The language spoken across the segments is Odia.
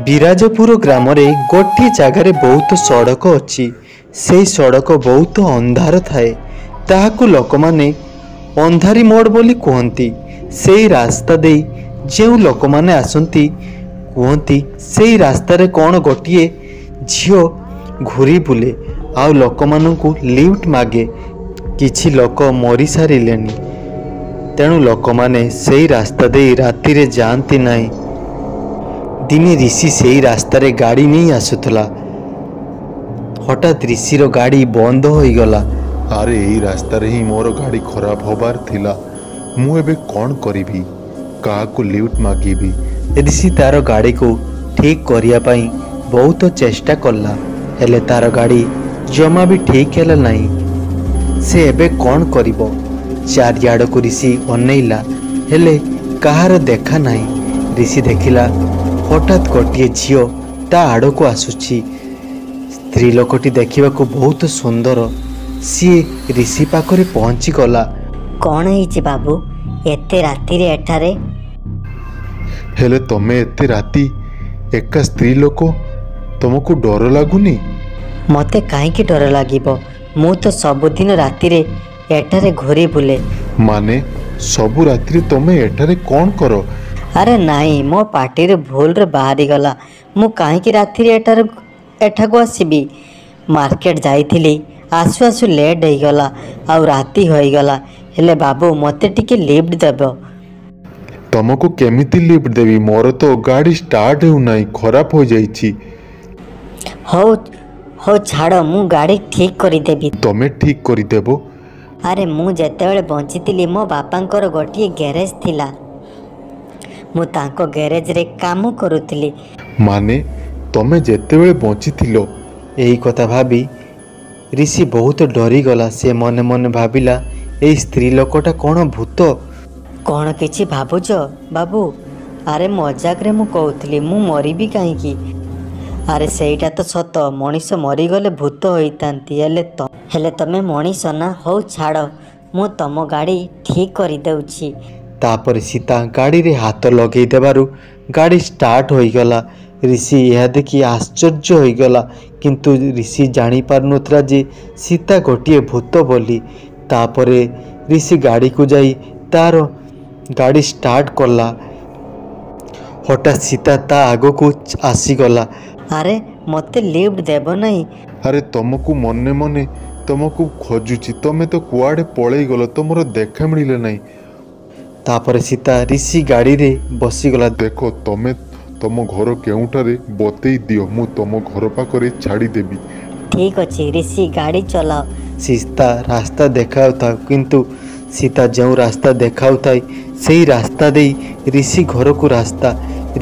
ବିରାଜପୁର ଗ୍ରାମରେ ଗୋଟିଏ ଜାଗାରେ ବହୁତ ସଡ଼କ ଅଛି। ସେହି ସଡ଼କ ବହୁତ ଅନ୍ଧାର ଥାଏ। ତାହାକୁ ଲୋକମାନେ ଅନ୍ଧାରୀ ମୋଡ଼ ବୋଲି କୁହନ୍ତି। ସେହି ରାସ୍ତା ଦେଇ ଯେଉଁ ଲୋକମାନେ ଆସନ୍ତି କୁହନ୍ତି ସେହି ରାସ୍ତାରେ କ'ଣ ଗୋଟିଏ ଝିଅ ଘୁରି ବୁଲେ ଆଉ ଲୋକମାନଙ୍କୁ ଲିଫ୍ଟ ମାଗେ। କିଛି ଲୋକ ମରିସାରିଲେଣି, ତେଣୁ ଲୋକମାନେ ସେହି ରାସ୍ତା ଦେଇ ରାତିରେ ଯାଆନ୍ତି ନାହିଁ। ଦିନେ ଋଷି ସେହି ରାସ୍ତାରେ ଗାଡ଼ି ନେଇ ଆସୁଥିଲା। ହଠାତ୍ ଋଷିର ଗାଡ଼ି ବନ୍ଦ ହୋଇଗଲା। ଆରେ ଏଇ ରାସ୍ତାରେ ହିଁ ମୋର ଗାଡ଼ି ଖରାପ ହେବାର ଥିଲା। ମୁଁ ଏବେ କ'ଣ କରିବି? କାହାକୁ ଲିଫ୍ଟ ମାଗିବି? ଋଷି ତାର ଗାଡ଼ିକୁ ଠିକ୍ କରିବା ପାଇଁ ବହୁତ ଚେଷ୍ଟା କଲା, ହେଲେ ତାର ଗାଡ଼ି ଜମା ବି ଠିକ୍ ହେଲା ନାହିଁ। ସେ ଏବେ କ'ଣ କରିବ? ଚାରିଆଡ଼କୁ ଋଷି ଅନେଇଲା, ହେଲେ କାହାର ଦେଖା ନାହିଁ। ଋଷି ଦେଖିଲା ହଠାତ୍ ଗୋଟିଏ ଝିଅ ତା ଆଡ଼କୁ ଆସୁଛି। ସ୍ତ୍ରୀ ଲୋକଟି ଦେଖିବାକୁ ବହୁତ ସୁନ୍ଦର। ସିଏ ଋଷି ପାଖରେ ପହଞ୍ଚିଗଲା। କ'ଣ ହେଇଛି ବାବୁ, ଏତେ ରାତିରେ ଏଠାରେ? ହେଲେ ତମେ ଏତେ ରାତି ଏକା ସ୍ତ୍ରୀ ଲୋକ, ତମକୁ ଡର ଲାଗୁନି? ମୋତେ କାହିଁକି ଡର ଲାଗିବ? ମୁଁ ତ ସବୁଦିନ ରାତିରେ ଏଠାରେ ଘୁରି ବୁଲେ। ମାନେ ସବୁ ରାତିରେ ତମେ ଏଠାରେ କ'ଣ କର? ଆରେ ନାଇଁ, ମୋ ପାଟିରୁ ଭୁଲରେ ବାହାରିଗଲା। ମୁଁ କାହିଁକି ରାତିରେ ଏଠାକୁ ଆସିବି? ମାର୍କେଟ ଯାଇଥିଲି, ଆସୁ ଆସୁ ଲେଟ୍ ହେଇଗଲା ଆଉ ରାତି ହୋଇଗଲା। ହେଲେ ବାବୁ, ମୋତେ ଟିକେ ଲିଫ୍ଟ ଦେବ? ତମକୁ କେମିତି ଲିଫ୍ଟ ଦେବି? ମୋର ତ ଗାଡ଼ି ଷ୍ଟାର୍ଟ ହେଉନାହିଁ, ଖରାପ ହୋଇଯାଇଛି। ହଉ ହଉ ଛାଡ଼, ମୁଁ ଗାଡ଼ି ଠିକ୍ କରିଦେବି। ତମେ ଠିକ୍ କରିଦେବ? ଆରେ ମୁଁ ଯେତେବେଳେ ବଞ୍ଚିଥିଲି ମୋ ବାପାଙ୍କର ଗୋଟିଏ ଗ୍ୟାରେଜ ଥିଲା। ମୁଁ ତାଙ୍କ ଗ୍ୟାରେଜରେ କାମ କରୁଥିଲି। ମାନେ ତମେ ଯେତେବେଳେ ବଞ୍ଚିଥିଲ? ଏହି କଥା ଭାବି ଋଷି ବହୁତ ଡରିଗଲା। ସେ ମନେ ମନେ ଭାବିଲା, ଏଇ ସ୍ତ୍ରୀ ଲୋକଟା କ'ଣ ଭୂତ? କ'ଣ କିଛି ଭାବୁଛ ବାବୁ? ଆରେ ମଜାକରେ ମୁଁ କହୁଥିଲି, ମୁଁ ମରିବି କାହିଁକି? ଆରେ ସେଇଟା ତ ସତ, ମଣିଷ ମରିଗଲେ ଭୂତ ହୋଇଥାନ୍ତି। ହେଲେ ତମେ ମଣିଷ ନା? ହଉ ଛାଡ଼, ମୁଁ ତମ ଗାଡ଼ି ଠିକ୍ କରିଦେଉଛି। ତାପରେ ସୀତା ଗାଡ଼ିରେ ହାତ ଲଗେଇ ଦେବାରୁ ଗାଡ଼ି ଷ୍ଟାର୍ଟ ହୋଇଗଲା। ଋଷି ଏହା ଦେଖି ଆଶ୍ଚର୍ଯ୍ୟ ହୋଇଗଲା, କିନ୍ତୁ ଋଷି ଜାଣିପାରୁନଥିଲା ଯେ ସୀତା ଗୋଟିଏ ଭୂତ ବୋଲି। ତାପରେ ଋଷି ଗାଡ଼ିକୁ ଯାଇ ତାର ଗାଡ଼ି ଷ୍ଟାର୍ଟ କଲା। ହଠାତ୍ ସୀତା ତା ଆଗକୁ ଆସିଗଲା। ଆରେ ମୋତେ ଲିଫ୍ଟ ଦେବ ନାହିଁ? ଆରେ ତମକୁ ମନେ ମନେ ତମକୁ ଖୋଜୁଛି, ତମେ ତ କୁଆଡ଼େ ପଳେଇଗଲ, ତମର ଦେଖା ମିଳିଲା ନାହିଁ। ତାପରେ ସୀତା ଋଷି ଗାଡ଼ିରେ ବସିଗଲା। ଦେଖ, ତମେ ତମ ଘର କେଉଁଠାରେ ବତେଇ ଦିଅ, ମୁଁ ତମ ଘର ପାଖରେ ଛାଡ଼ିଦେବି। ଠିକ୍ ଅଛି ଋଷି, ଗାଡ଼ି ଚଲାଅ। ସୀତା ରାସ୍ତା ଦେଖାଉଥାଏ, କିନ୍ତୁ ସୀତା ଯେଉଁ ରାସ୍ତା ଦେଖାଉଥାଏ ସେହି ରାସ୍ତା ଦେଇ ଋଷି ଘରକୁ ରାସ୍ତା।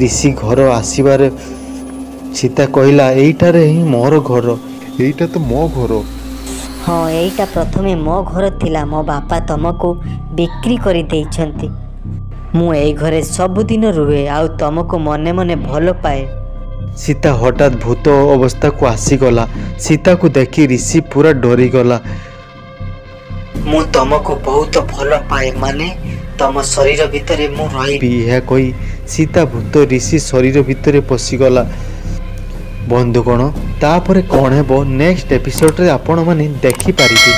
ଋଷି ଘର ଆସିବାରେ ସୀତା କହିଲା, ଏଇଠାରେ ହିଁ ମୋର ଘର। ଏଇଟା ତ ମୋ ଘର। ହଁ, ଏଇଟା ପ୍ରଥମେ ମୋ ଘର ଥିଲା। ମୋ ବାପା ତମକୁ ବିକ୍ରି କରିଦେଇଛନ୍ତି। ମୁଁ ଏଇ ଘରେ ସବୁଦିନ ରୁହେ ଆଉ ତମକୁ ମନେ ମନେ ଭଲ ପାଏ। ସୀତା ହଠାତ୍ ଭୂତ ଅବସ୍ଥାକୁ ଆସିଗଲା। ସୀତାକୁ ଦେଖି ଋଷି ପୁରା ଡରିଗଲା। ମୁଁ ତମକୁ ବହୁତ ଭଲ ପାଏ, ମାନେ ତମ ଶରୀର ଭିତରେ ମୁଁ ରହିବି। ଏହା କହି ସୀତା ଭୂତ ଋଷି ଶରୀର ଭିତରେ ପଶିଗଲା। ବନ୍ଧୁଗଣ, ତାପରେ କ'ଣ ହେବ ନେକ୍ସଟ ଏପିସୋଡ଼ରେ ଆପଣମାନେ ଦେଖିପାରିବେ।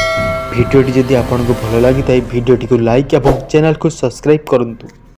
ଭିଡ଼ିଓଟି ଯଦି ଆପଣଙ୍କୁ ଭଲ ଲାଗିଥାଏ ଭିଡ଼ିଓଟିକୁ ଲାଇକ୍ ଏବଂ ଚ୍ୟାନେଲକୁ ସବସ୍କ୍ରାଇବ୍ କରନ୍ତୁ।